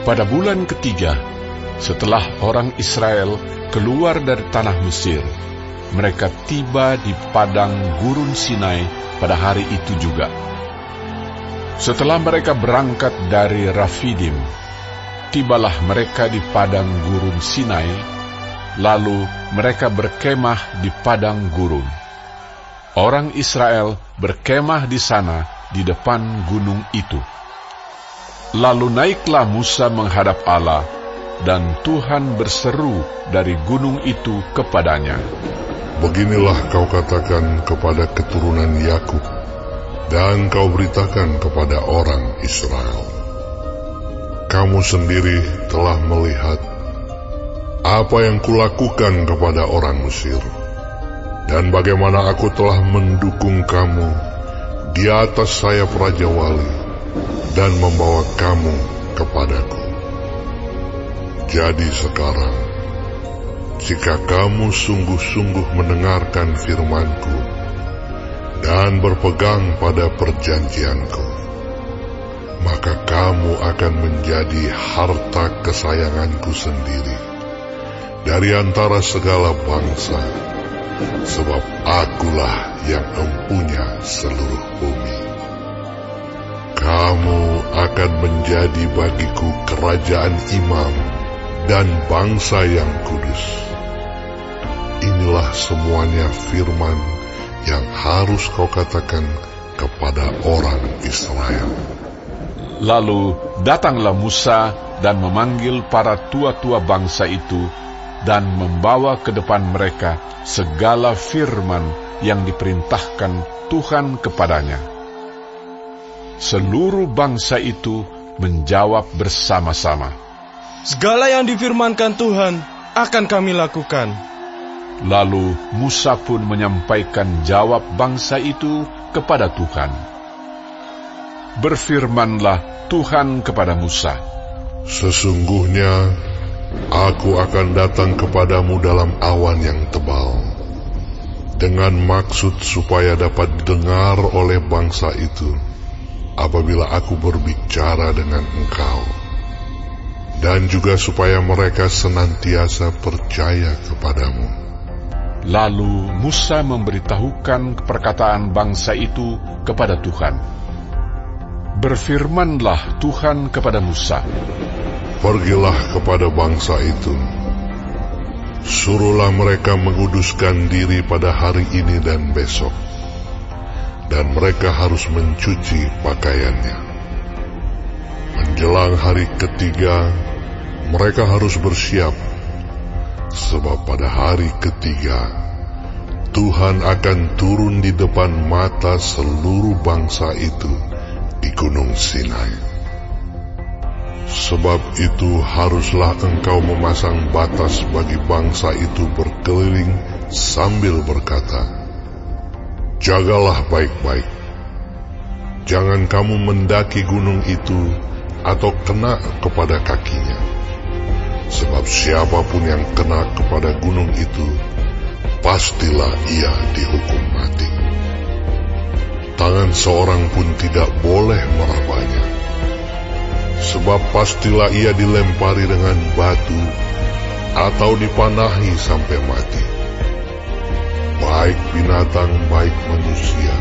Pada bulan ketiga, setelah orang Israel keluar dari tanah Mesir, mereka tiba di padang gurun Sinai pada hari itu juga. Setelah mereka berangkat dari Rafidim, tibalah mereka di padang gurun Sinai, lalu mereka berkemah di padang gurun. Orang Israel berkemah di sana di depan gunung itu. Lalu naiklah Musa menghadap Allah, dan Tuhan berseru dari gunung itu kepadanya. Beginilah kau katakan kepada keturunan Yakub, dan kau beritakan kepada orang Israel. Kamu sendiri telah melihat apa yang kulakukan kepada orang Mesir, dan bagaimana aku telah mendukung kamu di atas sayap Raja Wali, dan membawa kamu kepadaku. Jadi sekarang, jika kamu sungguh-sungguh mendengarkan firman-Ku dan berpegang pada perjanjian-Ku, maka kamu akan menjadi harta kesayangan-Ku sendiri dari antara segala bangsa, sebab Akulah yang empunya seluruh bumi. Kamu akan menjadi bagiku kerajaan imam dan bangsa yang kudus. Inilah semuanya firman yang harus kau katakan kepada orang Israel. Lalu datanglah Musa dan memanggil para tua-tua bangsa itu, dan membawa ke depan mereka segala firman yang diperintahkan Tuhan kepadanya. Seluruh bangsa itu menjawab bersama-sama, "Segala yang difirmankan Tuhan akan kami lakukan." Lalu Musa pun menyampaikan jawab bangsa itu kepada Tuhan. Berfirmanlah Tuhan kepada Musa, "Sesungguhnya Aku akan datang kepadamu dalam awan yang tebal, dengan maksud supaya dapat didengar oleh bangsa itu apabila aku berbicara dengan engkau, dan juga supaya mereka senantiasa percaya kepadamu." Lalu Musa memberitahukan perkataan bangsa itu kepada Tuhan. Berfirmanlah Tuhan kepada Musa, "Pergilah kepada bangsa itu, suruhlah mereka menguduskan diri pada hari ini dan besok, dan mereka harus mencuci pakaiannya. Menjelang hari ketiga, mereka harus bersiap, sebab pada hari ketiga, Tuhan akan turun di depan mata seluruh bangsa itu di Gunung Sinai. Sebab itu haruslah engkau memasang batas bagi bangsa itu berkeliling sambil berkata, 'Jagalah baik-baik. Jangan kamu mendaki gunung itu atau kena kepada kakinya. Sebab siapapun yang kena kepada gunung itu, pastilah ia dihukum mati. Tangan seorang pun tidak boleh merabanya. Sebab pastilah ia dilempari dengan batu atau dipanahi sampai mati. Baik binatang, baik manusia,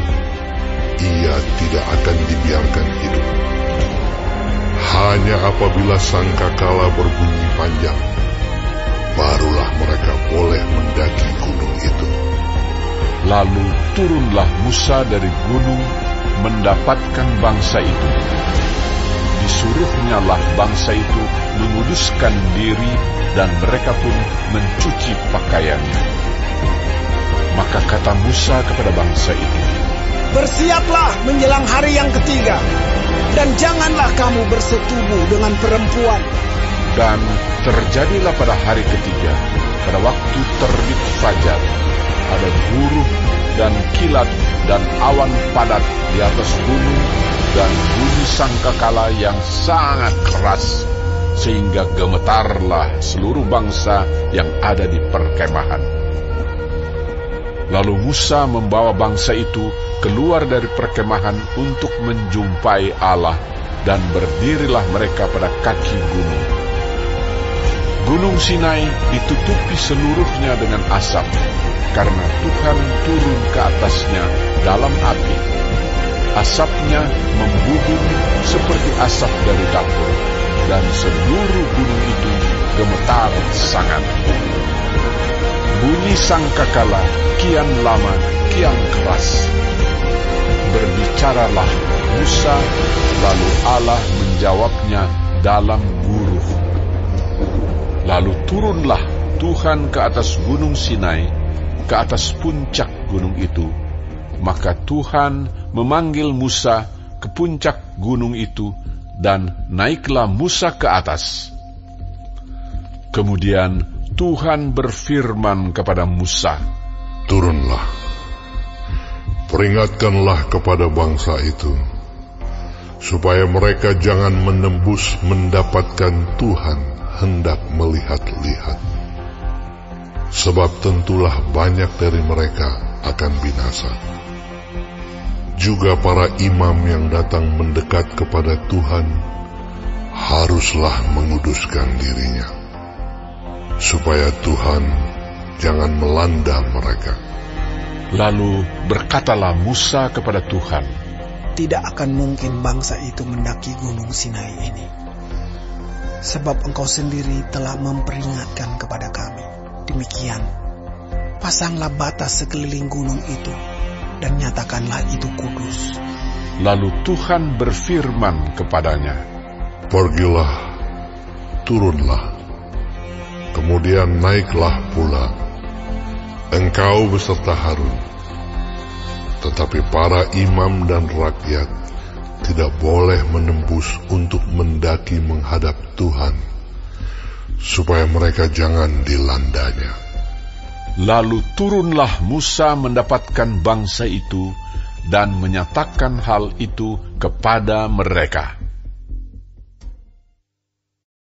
ia tidak akan dibiarkan hidup. Hanya apabila sangkakala berbunyi panjang, barulah mereka boleh mendaki gunung itu." Lalu turunlah Musa dari gunung mendapatkan bangsa itu. Disuruhnyalah bangsa itu menguduskan diri, dan mereka pun mencuci pakaiannya. Maka kata Musa kepada bangsa itu, "Bersiaplah menjelang hari yang ketiga, dan janganlah kamu bersetubuh dengan perempuan." Dan terjadilah pada hari ketiga, pada waktu terbit fajar, ada guruh dan kilat dan awan padat di atas gunung, dan bunyi sangkakala yang sangat keras, sehingga gemetarlah seluruh bangsa yang ada di perkemahan. Lalu Musa membawa bangsa itu keluar dari perkemahan untuk menjumpai Allah, dan berdirilah mereka pada kaki gunung. Gunung Sinai ditutupi seluruhnya dengan asap, karena Tuhan turun ke atasnya dalam api. Asapnya membubung seperti asap dari dapur, dan seluruh gunung itu gemetar sangat. Bunyi sangkakala kian lama, kian keras. Berbicaralah Musa, lalu Allah menjawabnya dalam guruh. Lalu turunlah Tuhan ke atas gunung Sinai, ke atas puncak gunung itu. Maka Tuhan memanggil Musa ke puncak gunung itu, dan naiklah Musa ke atas. Kemudian Tuhan berfirman kepada Musa, "Turunlah, peringatkanlah kepada bangsa itu, supaya mereka jangan menembus mendapatkan Tuhan hendak melihat-lihat. Sebab tentulah banyak dari mereka akan binasa. Juga para imam yang datang mendekat kepada Tuhan haruslah menguduskan dirinya, supaya Tuhan jangan melanda mereka." Lalu berkatalah Musa kepada Tuhan, Tidak akan mungkin bangsa itu mendaki gunung Sinai ini, sebab Engkau sendiri telah memperingatkan kepada kami. Demikian, pasanglah batas sekeliling gunung itu, dan nyatakanlah itu kudus. Lalu Tuhan berfirman kepadanya, "Pergilah, turunlah, kemudian naiklah pula, engkau beserta Harun. Tetapi para imam dan rakyat tidak boleh menembus untuk mendaki menghadap Tuhan, supaya mereka jangan dilandanya." Lalu turunlah Musa mendapatkan bangsa itu dan menyatakan hal itu kepada mereka.